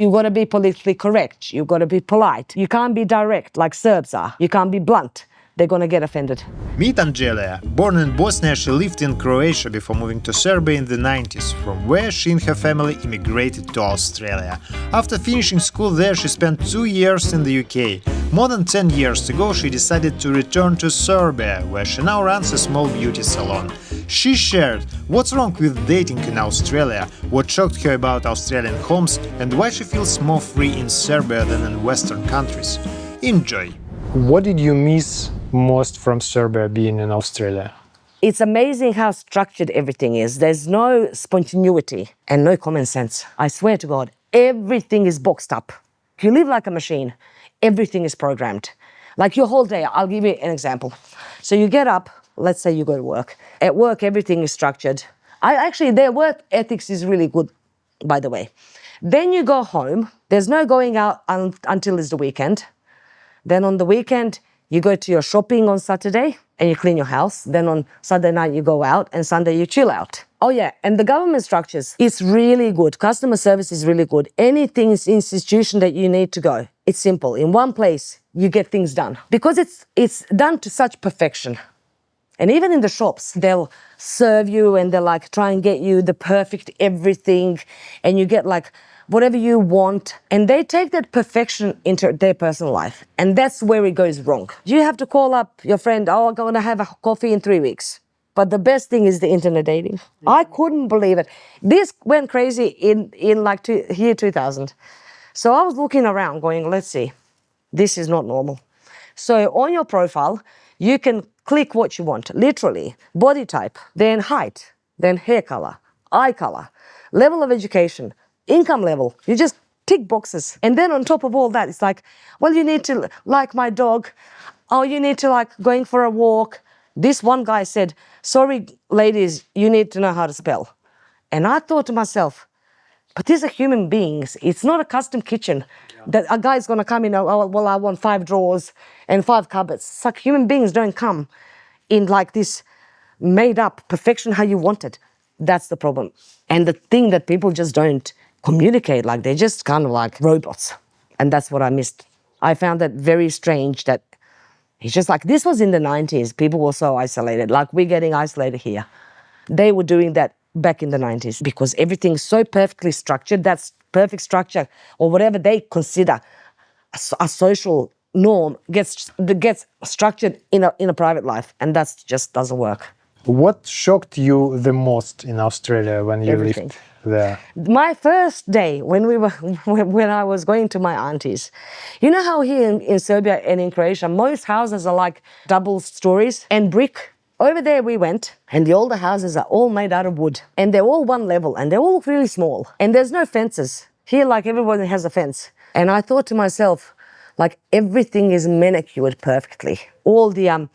You've got to be politically correct. You've got to be polite. You can't be direct like Serbs are. You can't be blunt. They're going to get offended. Meet Anjelia. Born in Bosnia, she lived in Croatia before moving to Serbia in the 90s, from where she and her family immigrated to Australia. After finishing school there, she spent 2 years in the UK. More than 10 years ago, she decided to return to Serbia, where she now runs a small beauty salon. She shared what's wrong with dating in Australia, what shocked her about Australian homes, and why she feels more free in Serbia than in Western countries. Enjoy! What did you miss most from Serbia being in Australia? It's amazing how structured everything is. There's no spontaneity and no common sense. I swear to God, everything is boxed up. You live like a machine. Everything is programmed. Like your whole day, I'll give you an example. So you get up, let's say you go to work. At work, everything is structured. Their work ethics is really good, by the way. Then you go home. There's no going out until it's the weekend. Then on the weekend, you go to your shopping on Saturday and you clean your house. Then on Saturday night, you go out and Sunday you chill out. Oh yeah, and the government structures, it's really good. Customer service is really good. Anything is institution that you need to go. It's simple. In one place, you get things done. Because it's done to such perfection. And even in the shops, they'll serve you and they'll like try and get you the perfect everything. And you get like whatever you want. And they take that perfection into their personal life. And that's where it goes wrong. You have to call up your friend, oh, I'm going to have a coffee in 3 weeks. But the best thing is the internet dating. I couldn't believe it. This went crazy in year 2000. So I was looking around going, let's see, this is not normal. So on your profile, you can click what you want, literally, body type, then height, then hair color, eye color, level of education, income level. You just tick boxes. And then on top of all that, it's like, well, you need to like my dog. Oh, you need to like going for a walk. This one guy said, sorry, ladies, you need to know how to spell. And I thought to myself, but these are human beings. It's not a custom kitchen that a guy's going to come in, oh, well, I want 5 drawers and 5 cupboards. It's like human beings don't come in like this made up perfection how you want it. That's the problem. And the thing that people just don't communicate, like they're just kind of like robots. And that's what I missed. I found that very strange that it's just like, this was in the 90s. People were so isolated, like we're getting isolated here. They were doing that back in the 90s because everything's so perfectly structured. That's perfect structure or whatever they consider a social norm gets structured in a private life. And that just doesn't work. What shocked you the most in Australia when you lived there? My first day when I was going to my auntie's, you know how here in Serbia and in Croatia, most houses are like double stories and brick. Over there we went, and the older houses are all made out of wood, and they're all one level, and they're all really small, and there's no fences. Here, like everybody has a fence. And I thought to myself, like everything is manicured perfectly. All the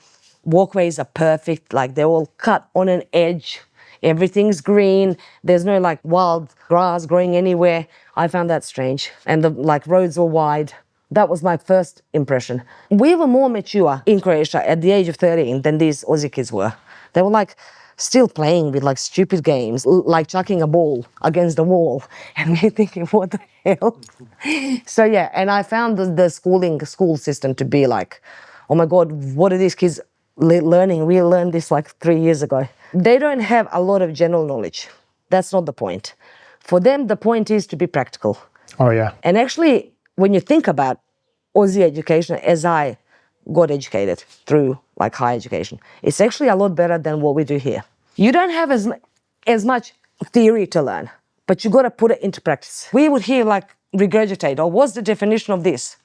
walkways are perfect, like they're all cut on an edge. Everything's green. There's no like wild grass growing anywhere. I found that strange. And the like roads were wide. That was my first impression. We were more mature in Croatia at the age of 13 than these Aussie kids were. They were like still playing with like stupid games, like chucking a ball against the wall. And me thinking, what the hell? So yeah, and I found the school system to be like, oh my God, what are these kids learning? We learned this like 3 years ago. They don't have a lot of general knowledge. That's not the point. For them, the point is to be practical. Oh yeah. And actually, when you think about Aussie education, as I got educated through like higher education, it's actually a lot better than what we do here. You don't have as much theory to learn, but you got to put it into practice. We would hear like regurgitate, or what's the definition of this?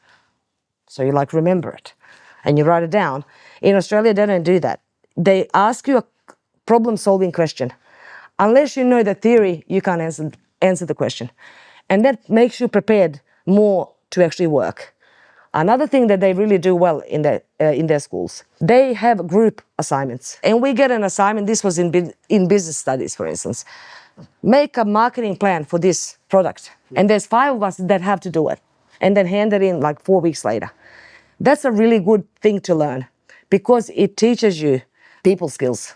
So you like remember it and you write it down. In Australia, they don't do that. They ask you a problem-solving question. Unless you know the theory, you can't answer the question. And that makes you prepared more to actually work. Another thing that they really do well in their schools, they have group assignments. And we get an assignment, this was in business studies, for instance. Make a marketing plan for this product. And there's 5 of us that have to do it. And then hand it in like 4 weeks later. That's a really good thing to learn because it teaches you people skills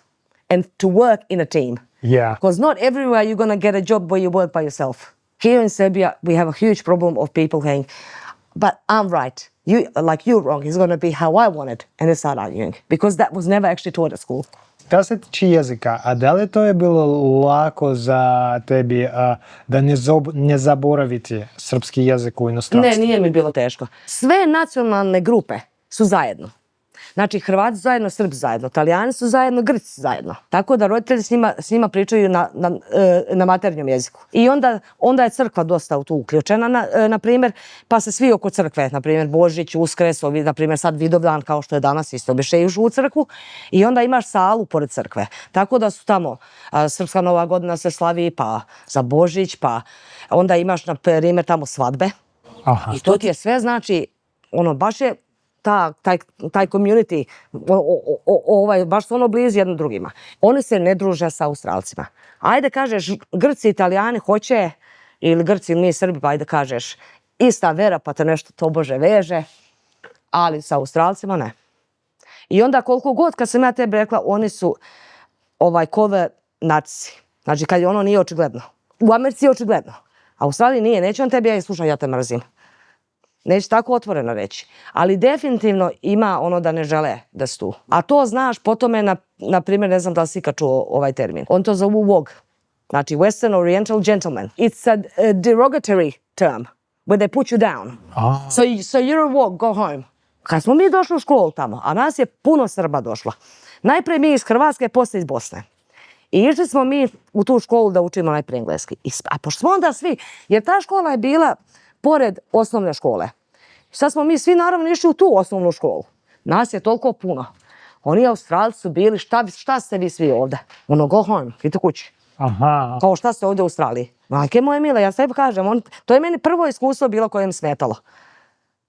and to work in a team. Yeah. Because not everywhere you're going to get a job where you work by yourself. Here in Serbia, we have a huge problem of people saying, but I'm right. You're wrong. It's going to be how I want it. And they start arguing. Because that was never actually taught at school. Što se tiče jezika, a da li to je bilo lako za tebi da ne zaboraviti srpski jezik u inostranstvu? Ne, nije mi bilo teško. Sve nacionalne grupe su zajedno. Znači, Hrvati su zajedno, Srbi zajedno, Talijani su zajedno, Grci su zajedno. Tako da roditelji s njima pričaju na maternjem jeziku. I onda je crkva dosta u tu uključena, na primjer, pa se svi oko crkve, na primjer Božić, Uskres, na primjer sad Vidovdan, kao što je danas, isto biše išao u crkvu. I onda imaš salu pored crkve. Tako da su tamo, Srpska Nova godina se slavi, pa za Božić, pa onda imaš, na primjer, tamo svadbe. Aha. I to ti je sve, znači, baš je taj community, baš su blizu jedno drugima. Oni se ne druže sa Australcima. Ajde kažeš, Grci i Italijani hoće, ili Grci ili mi Srbi, pa ajde kažeš, ista vera pa te nešto tobože veže, ali sa Australcima ne. I onda koliko god kad sam ja tebi rekla, oni su kove nacici. Znači kad je nije očigledno. U Americi je očigledno. A u Australiji nije. Neće on tebi, slušaj, ja te mrzim. Neće tako otvoreno reći. Ali definitivno ima da ne žele da su tu. A to znaš po tome, na primjer, ne znam da li si ikad čuo ovaj termin. On to zovu WOG. Znači Western Oriental Gentleman. It's a derogatory term where they put you down. So you're a WOG, go home. Kad smo mi došli u školu tamo, a nas je puno Srba došlo. Najprije mi iz Hrvatske, poslije iz Bosne. I išli smo mi u tu školu da učimo najprije engleski. A pošto smo onda svi, jer ta škola je bila pored osnovne škole. Sad smo mi svi naravno išli u tu osnovnu školu. Nas je toliko puno. Oni Australci su bili, šta ste vi svi ovdje? Go home, idite kući. Aha. Kao šta ste ovdje u Australiji? Majke moje mile, ja sebi kažem, to je meni prvo iskustvo bilo koje im smetalo.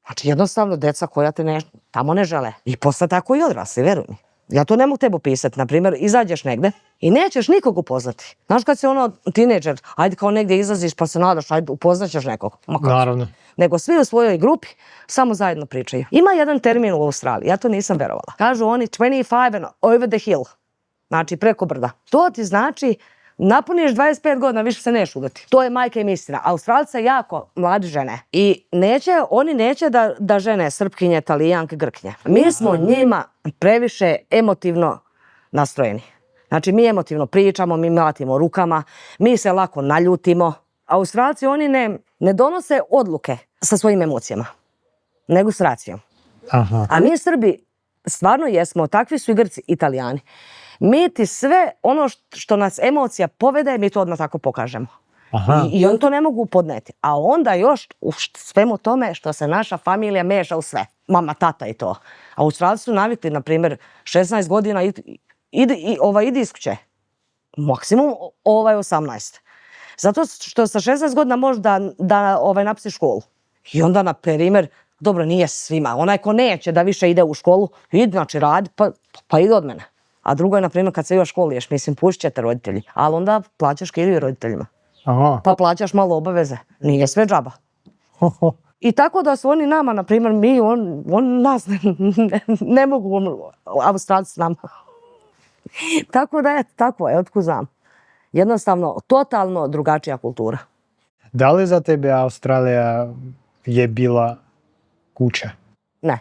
Znači jednostavno deca koja te tamo ne žele. I posle tako i odrasli, veruj mi. Ja to ne mogu tebi opisati. Naprimjer, izađeš negde i nećeš nikog upoznati. Znaš kad si tineđer, ajde kao negdje izlaziš pa se nadaš, ajde upoznaćeš nekog. Naravno. Nego svi u svojoj grupi samo zajedno pričaju. Ima jedan termin u Australiji, ja to nisam verovala. Kažu oni 25 and over the hill. Znači preko brda. To ti znači napuniš 25 godina, više se neš udati. To je majka im istina. Australci jako mladi žene. I oni neće da žene Srpkinje, Talijanke, Grkinje. Mi smo njima previše emotivno nastrojeni. Znači mi emotivno pričamo, mi mlatimo rukama, mi se lako naljutimo. Australci oni ne donose odluke sa svojim emocijama, nego s racijom. Aha. A mi Srbi stvarno jesmo, takvi su i Grci, Italijani. Mi ti sve ono što nas emocija povede, mi to odmah tako pokažemo. I oni to ne mogu podneti. A onda još u svemu tome što se naša familija meša u sve. Mama, tata i to. Australci su navikli, na primjer, 16 godina idi iz kuće. Maksimum 18. Zato što sa 16 godina može da napiši školu. I onda, na primjer, dobro, nije svima. Onaj ko neće da više ide u školu, ide, znači radi, pa ide od mene. A drugo je, na primjer, kad se još školiješ, mislim, pušit će te roditelji, ali onda plaćaš kiriju roditeljima. Aha. Pa plaćaš malo obaveze. Nije sve džaba. I tako da su oni nama, na primjer, on nas ne mogu, Australci s nama. Tako da je, tako je, otkud znam. Jednostavno, totalno drugačija kultura. Da li za tebe Australija je bila kuća? Ne,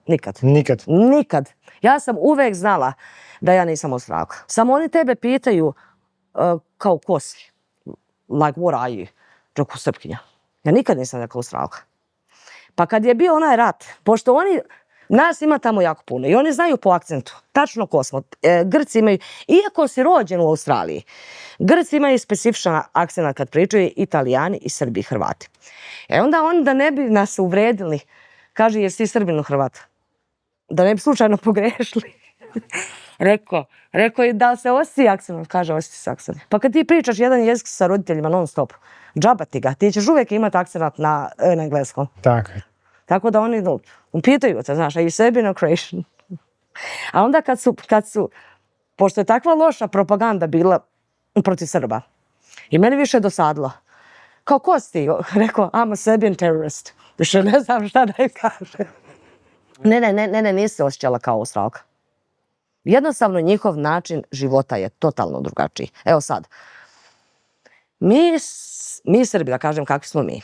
nikad. Nikad? Nikad. Ja sam uvek znala da ja nisam Australka. Samo oni tebe pitaju kao ko si? Like, what are you? Rekao, Srpkinja. Ja nikad nisam rekla Australka. Pa kad je bio onaj rat, pošto nas ima tamo jako puno i oni znaju po akcentu, tačno ko smo. Grci imaju, iako si rođen u Australiji, Grci imaju specifičan akcent kad pričaju, Italijani i Srbi i Hrvati. Onda oni, da ne bi nas uvredili, kaže, jesi ti Srbin u Hrvata? Da ne bi slučajno pogrešili. Rekao je da se osjeti akcent, kaže osjeti se akcent. Pa kad ti pričaš jedan jezik sa roditeljima non stop, džaba ti ga, ti ćeš uvijek imati akcent na engleskom. Tako da oni pitaju te, znaš, a i Serbian or Croatian. A onda kad su, pošto je takva loša propaganda bila protiv Srba, i meni više dosadilo. Kao, ko si ti? Rekao, I'm a Serbian terrorist. Više ne znam šta da je kaže. Ne, nisi se osjećala kao Australka. Jednostavno njihov način života je totalno drugačiji. Evo sad, Mi Srbi, da kažem kakvi smo mi,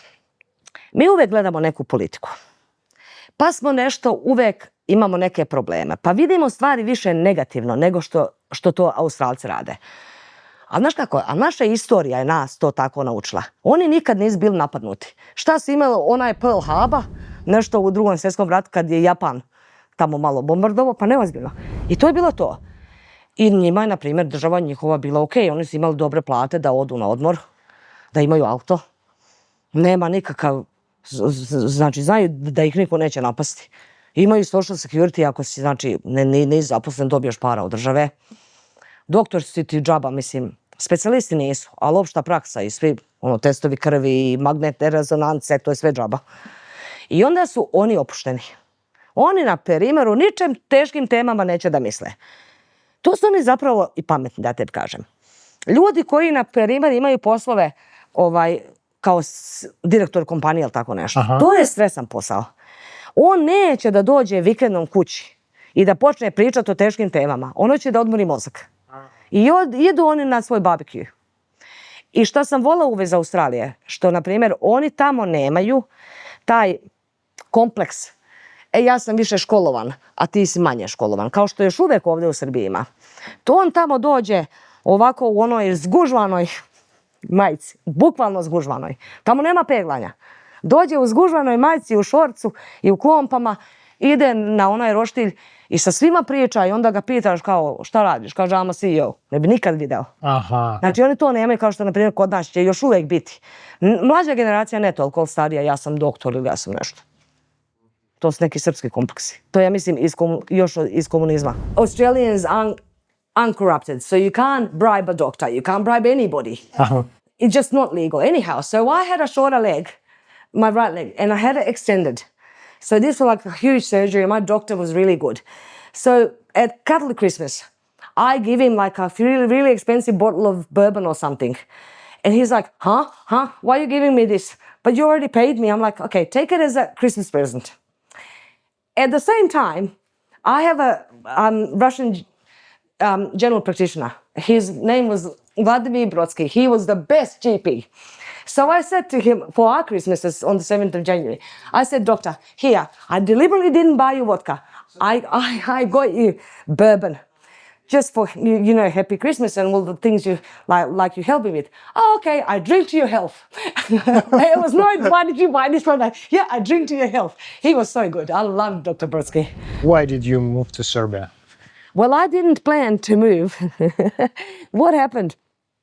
mi uvek gledamo neku politiku. Pa smo nešto, uvek imamo neke probleme. Pa vidimo stvari više negativno nego što to Australci rade. A znaš kako, a naša istorija je nas to tako naučila. Oni nikad nisu bili napadnuti. Šta su imali, onaj Pearl Harbor, nešto u Drugom svjetskom ratu kad je Japan tamo malo bombardovao, pa neozbiljno. I to je bilo to. I njima je, na primjer, država njihova bila ok. Oni su imali dobre plate da odu na odmor, da imaju auto. Nema nikakav, znači znaju da ih niko neće napasti. Imaju social security, ako si, znači, ne zaposlen, dobiješ para od države. Doktor si ti džaba, mislim, specijalisti nisu, ali opšta praksa i svi testovi krvi i magnetne rezonance, to je sve džaba. I onda su oni opušteni. Oni na perimeru ničem teškim temama neće da misle. To su oni zapravo i pametni, da tebi kažem. Ljudi koji na perimeru imaju poslove kao direktor kompanije ili tako nešto. Aha. To je stresan posao. On neće da dođe vikendom kući i da počne pričati o teškim temama. Ono će da odmori mozak. I idu oni na svoj barbecue. I što sam volila uvez Australije, što, na primjer, oni tamo nemaju taj kompleks. Ja sam više školovan, a ti si manje školovan. Kao što još uvek ovdje u Srbiji ima. To on tamo dođe ovako u onoj zgužvanoj majici. Bukvalno zgužvanoj. Tamo nema peglanja. Dođe u zgužvanoj majici, u šorcu i u klompama, ide na onaj roštilj i sa svima priča i onda ga pitaš kao šta radiš, kaže I'm a CEO. Ne bi nikad video. Aha. Znači oni to nemaju kao što na primjer kod nas će još uvijek biti. Mlađa generacija ne toliko starija, ja sam doktor ili ja sam nešto. To su neki srpski kompleksi. To ja mislim još iz komunizma. Australians uncorrupted, so you can't bribe a doctor, you can't bribe anybody. Aha. It's just not legal anyhow. So I had a shorter leg, my right leg, and I had it extended. So this was like a huge surgery. My doctor was really good. So at Catholic Christmas, I give him like a really, really expensive bottle of bourbon or something. And he's like, huh? Why are you giving me this? But you already paid me. I'm like, okay, take it as a Christmas present. At the same time, I have a Russian general practitioner. His name was Vladimir Brodsky. He was the best GP. So I said to him, for our Christmases on the 7th of January, I said, doctor, here, I deliberately didn't buy you vodka. I got you bourbon. Just for, you know, happy Christmas and all the things you like you help me with. Oh, okay, I drink to your health. It was no, why did you buy this one? Yeah, I drink to your health. He was so good. I loved Dr. Brodsky. Why did you move to Serbia? Well, I didn't plan to move. What happened?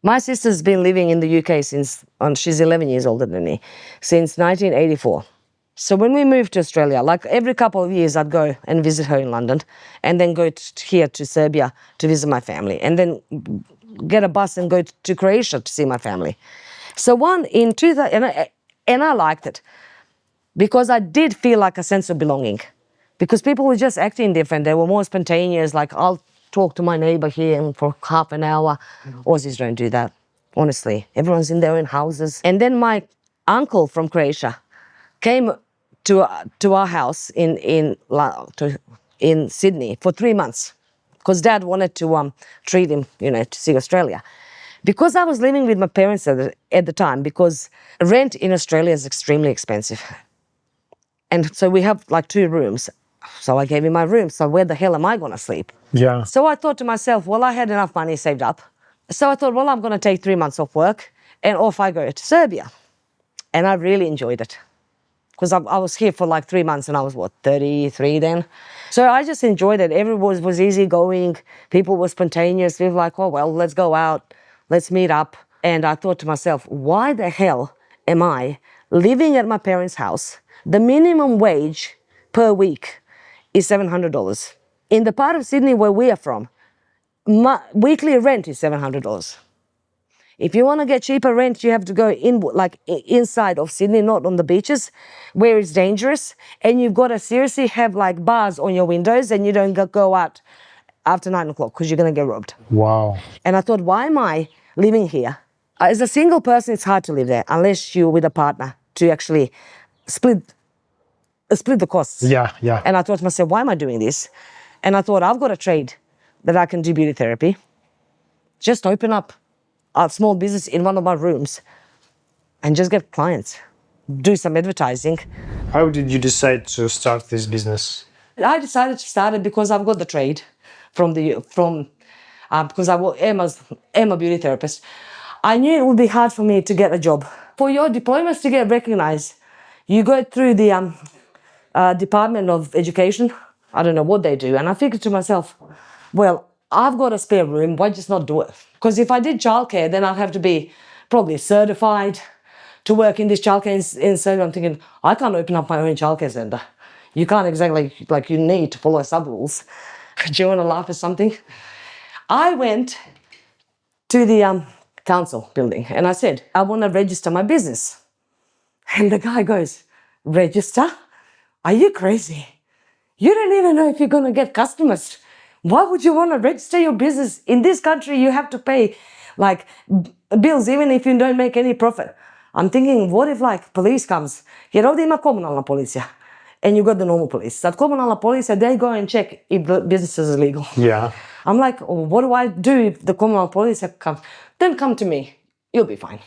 My sister's been living in the UK since, she's 11 years older than me, since 1984. So when we moved to Australia, like every couple of years I'd go and visit her in London and then go here to Serbia to visit my family and then get a bus and go to Croatia to see my family. So in 2000, and I liked it because I did feel like a sense of belonging because people were just acting different. They were more spontaneous, like I'll talk to my neighbor here for half an hour. Aussies don't do that, honestly. Everyone's in their own houses. And then my uncle from Croatia came to our house in Sydney for 3 months because Dad wanted to treat him, you know, to see Australia. Because I was living with my parents at the time, because rent in Australia is extremely expensive. And so we have like 2 rooms. So I gave him my room. So where the hell am I going to sleep? Yeah. So I thought to myself, well, I had enough money saved up. So I thought, well, I'm going to take 3 months off work and off I go to Serbia. And I really enjoyed it. Because I was here for like 3 months and I was, 33 then? So I just enjoyed it. Everyone was easygoing. People were spontaneous. We were like, oh, well, let's go out. Let's meet up. And I thought to myself, why the hell am I living at my parents' house? The minimum wage per week is $700. In the part of Sydney where we are from, my weekly rent is $700. If you want to get cheaper rent, you have to go inside of Sydney, not on the beaches, where it's dangerous. And you've got to seriously have like bars on your windows and you don't go out after 9 o'clock because you're going to get robbed. Wow. And I thought, why am I living here? As a single person, it's hard to live there unless you're with a partner to actually split the costs. Yeah. And I thought to myself, why am I doing this? And I thought, I've got a trade that I can do beauty therapy. Just open up a small business in one of my rooms and just get clients, do some advertising. How did you decide to start this business? I decided to start it because I've got the trade because am a beauty therapist. I knew it would be hard for me to get a job. For your diplomas to get recognized, you go through the Department of Education. I don't know what they do. And I figured to myself, well, I've got a spare room, why just not do it? Because if I did childcare, then I'd have to be probably certified to work in this childcare in Serbia. I'm thinking, I can't open up my own childcare center. You can't exactly, like, you need to follow sub rules. Do you want to laugh at something? I went to the council building and I said, I want to register my business. And the guy goes, register? Are you crazy? You don't even know if you're going to get customers. Why would you want to register your business? In this country, you have to pay like bills even if you don't make any profit. I'm thinking, what if like police comes? Jer ovdje ima komunalna policija. And you got the normal police. Sad komunalna policija, they go and check if the business is illegal. Yeah. I'm like, oh, what do I do if the komunalna policija comes? Then come to me. You'll be fine.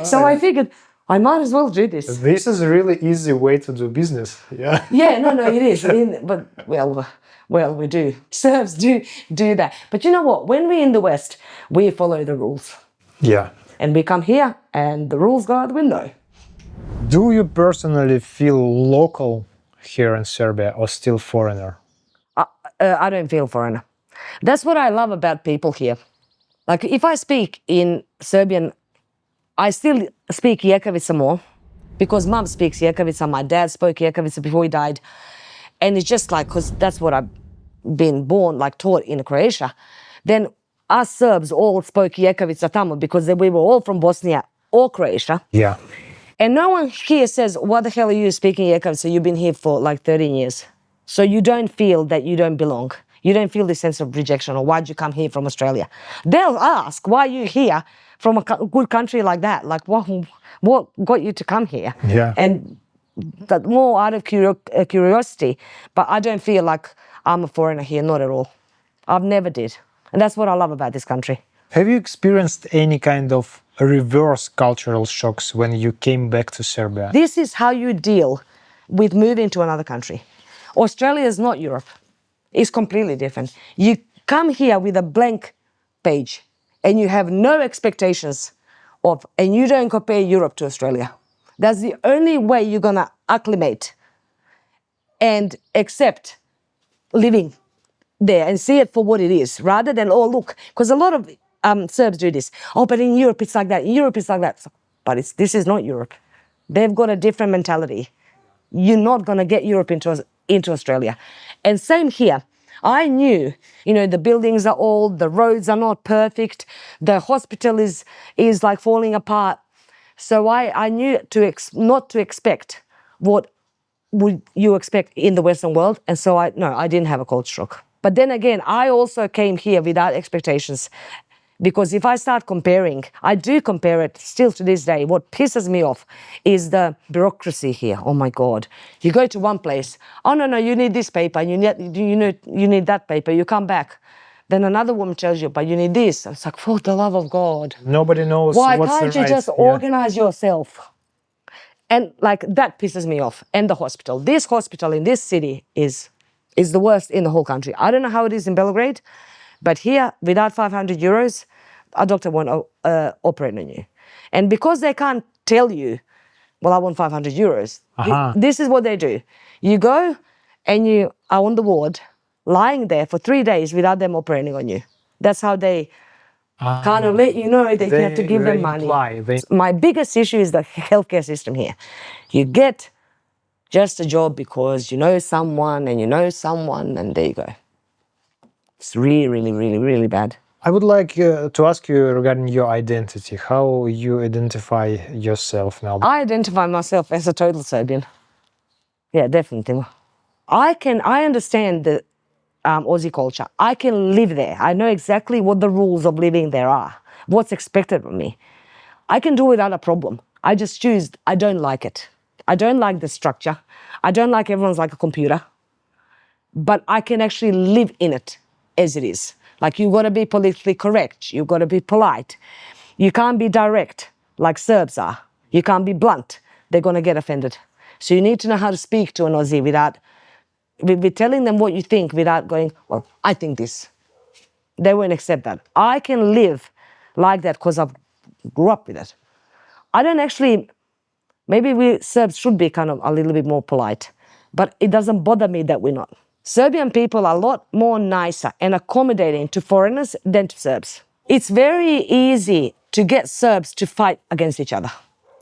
So I figured, I might as well do this. This is a really easy way to do business. Yeah. Yeah, no, it is. But, well, we do. Serbs do that. But you know what? When we're in the West, we follow the rules. Yeah. And we come here and the rules go out the window. Do you personally feel local here in Serbia or still foreigner? I don't feel foreigner. That's what I love about people here. Like if I speak in Serbian, I still speak Jekavica more because mom speaks Jekavica, my dad spoke Jekavica before he died. And it's just like, because that's what I've been born, like taught in Croatia. Then us Serbs all spoke Jekavica tamo because we were all from Bosnia or Croatia. Yeah. And no one here says, what the hell are you speaking Jekavica? You've been here for like 13 years. So you don't feel that you don't belong. You don't feel this sense of rejection or why'd you come here from Australia? They'll ask, why are you here from a good country like that? Like what got you to come here? Yeah. And that more out of curiosity, but I don't feel like I'm a foreigner here, not at all. I've never did. And that's what I love about this country. Have you experienced any kind of reverse cultural shocks when you came back to Serbia? This is how you deal with moving to another country. Australia is not Europe. It's completely different. You come here with a blank page and you have no expectations and you don't compare Europe to Australia. That's the only way you're going to acclimate and accept living there and see it for what it is, rather than, oh, look, because a lot of Serbs do this. Oh, but in Europe it's like that. In Europe it's like that. But this is not Europe. They've got a different mentality. You're not going to get Europe into Australia. And same here. I knew, the buildings are old, the roads are not perfect, the hospital is like falling apart. So I knew not to expect what would you expect in the Western world. And so I didn't have a culture shock. But then again, I also came here without expectations. Because if I start comparing, I do compare it still to this day. What pisses me off is the bureaucracy here. Oh my God. You go to one place. Oh no, you need this paper. You need that paper. You come back. Then another woman tells you, but you need this. It's like, for the love of God. Nobody knows why what's can't the you right, just organize yourself? And like that pisses me off. And the hospital. This hospital in this city is the worst in the whole country. I don't know how it is in Belgrade. But here, without 500 euros, a doctor won't operate on you. And because they can't tell you, well, I want 500 euros, this is what they do. You go and you are on the ward, lying there for 3 days without them operating on you. That's how they kind of let you know that you have to give them money. My biggest issue is the healthcare system here. You get just a job because you know someone and there you go. It's really, really, really, really bad. I would like to ask you regarding your identity, how you identify yourself now. I identify myself as a total Serbian. Yeah, definitely. I understand the Aussie culture. I can live there. I know exactly what the rules of living there are, what's expected of me. I can do it without a problem. I just choose, I don't like it. I don't like the structure. I don't like everyone's like a computer. But I can actually live in it as it is. Like, you've got to be politically correct. You've got to be polite. You can't be direct like Serbs are. You can't be blunt. They're going to get offended. So you need to know how to speak to an Aussie without telling them what you think without going, well, I think this. They won't accept that. I can live like that because I've grew up with it. I don't actually, maybe we Serbs should be kind of a little bit more polite, but it doesn't bother me that we're not. Serbian people are a lot more nicer and accommodating to foreigners than to Serbs. It's very easy to get Serbs to fight against each other.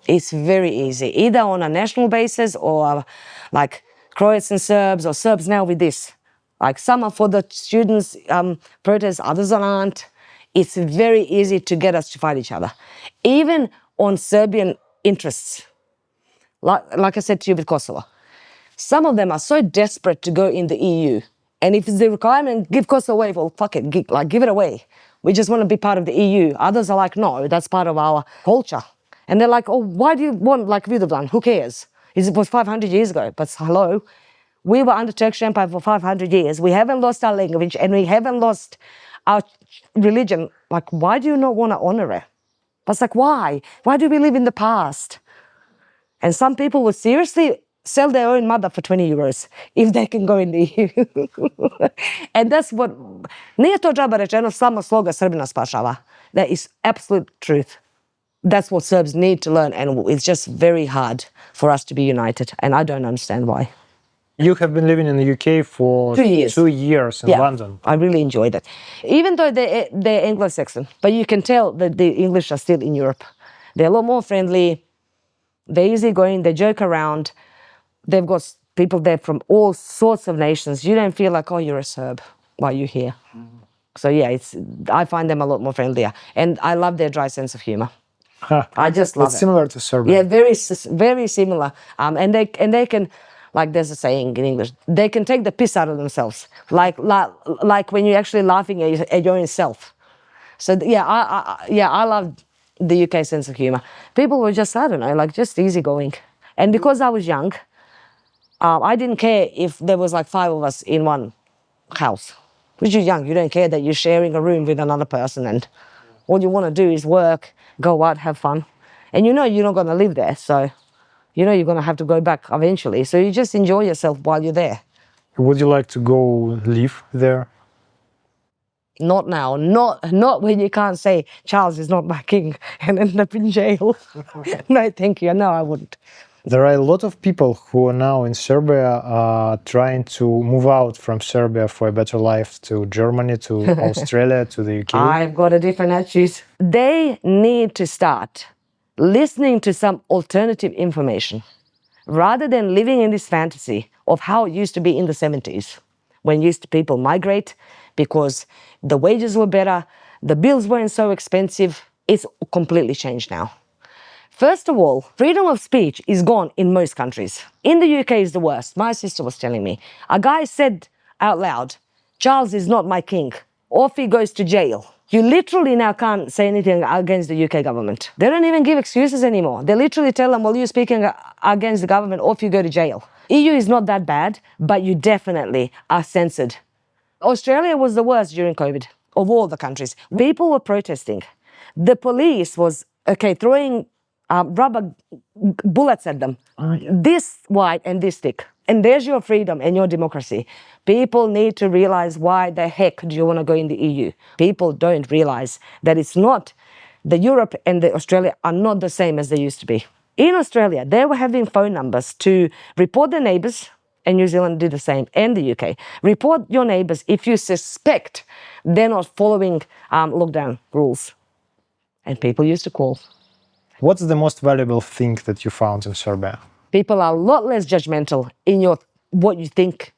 It's very easy, either on a national basis or like Croats and Serbs or Serbs now with this. Like some are for the students' protests, others aren't. It's very easy to get us to fight each other. Even on Serbian interests, like I said to you with Kosovo. Some of them are so desperate to go in the EU. And if it's the requirement, give Kosovo away, well, fuck it, give it away. We just want to be part of the EU. Others are like, no, that's part of our culture. And they're like, oh, why do you want like Vidovdan? Who cares? It was 500 years ago. But hello, we were under Turkish Empire for 500 years. We haven't lost our language and we haven't lost our religion. Like, why do you not want to honor it? But it's like, why? Why do we live in the past? And some people would seriously sell their own mother for 20 euros if they can go in the EU. And that's what, nije to džaba rečeno, samo sloga Srbina spašava. That is absolute truth. That's what Serbs need to learn, and it's just very hard for us to be united, and I don't understand why. You have been living in the UK for 2 years. 2 years in London. I really enjoyed it. Even though they're Anglo-Saxon, but you can tell that the English are still in Europe. They're a lot more friendly, they're easygoing, they joke around. They've got people there from all sorts of nations. You don't feel like, oh, you're a Serb while you're here. Mm-hmm. So yeah, I find them a lot more friendlier. And I love their dry sense of humor. I just love it. It's similar to Serbia. Yeah, very similar. And they can, like there's a saying in English, they can take the piss out of themselves. Like when you're actually laughing at your own self. So yeah, I love the UK sense of humor. People were just, I don't know, like just easygoing. And because I was young, I didn't care if there was like 5 of us in one house. Because you're young, you don't care that you're sharing a room with another person and all you want to do is work, go out, have fun. And you know you're not going to live there, so you know you're going to have to go back eventually. So you just enjoy yourself while you're there. Would you like to go live there? Not now, not when you can't say Charles is not my king and end up in jail. No, thank you. No, I wouldn't. There are a lot of people who are now in Serbia trying to move out from Serbia for a better life to Germany, to Australia, to the UK. I've got a different attitude. They need to start listening to some alternative information rather than living in this fantasy of how it used to be in the 70s when people migrate because the wages were better, the bills weren't so expensive. It's completely changed now. First of all, freedom of speech is gone in most countries. In the UK is the worst. My sister was telling me. A guy said out loud, Charles is not my king. Off he goes to jail. You literally now can't say anything against the UK government. They don't even give excuses anymore. They literally tell them, well, you're speaking against the government, off you go to jail. EU is not that bad, but you definitely are censored. Australia was the worst during COVID of all the countries. People were protesting. The police was, throwing rubber bullets at them, this wide and this thick. And there's your freedom and your democracy. People need to realize why the heck do you want to go in the EU. People don't realize that it's not, the Europe and the Australia are not the same as they used to be. In Australia, they were having phone numbers to report their neighbours, and New Zealand did the same, and the UK. Report your neighbours if you suspect they're not following lockdown rules. And people used to call. What's the most valuable thing that you found in Serbia? People are a lot less judgmental in what you think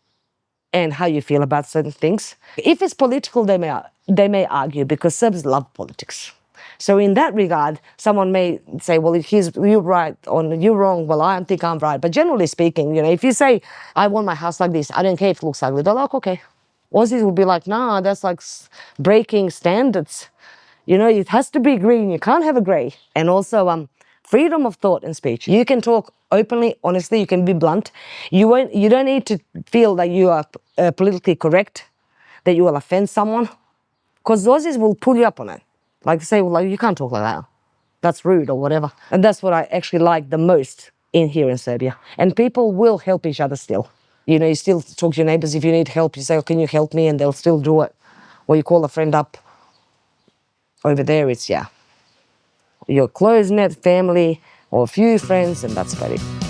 and how you feel about certain things. If it's political, they may argue because Serbs love politics. So in that regard, someone may say, well, if you're right or you're wrong, well, I think I'm right. But generally speaking, if you say, I want my house like this, I don't care if it looks ugly, they're like, okay. Aussies will be like, nah, that's like breaking standards. It has to be green. You can't have a grey. And also freedom of thought and speech. You can talk openly, honestly. You can be blunt. You don't need to feel that you are politically correct, that you will offend someone. Because the Aussies will pull you up on it. Like say, well, like, you can't talk like that. That's rude or whatever. And that's what I actually like the most here in Serbia. And people will help each other still. You know, you still talk to your neighbors. If you need help, you say, oh, can you help me? And they'll still do it. Or you call a friend up. Over there, it's, yeah, your close-knit family or a few friends, and that's about it.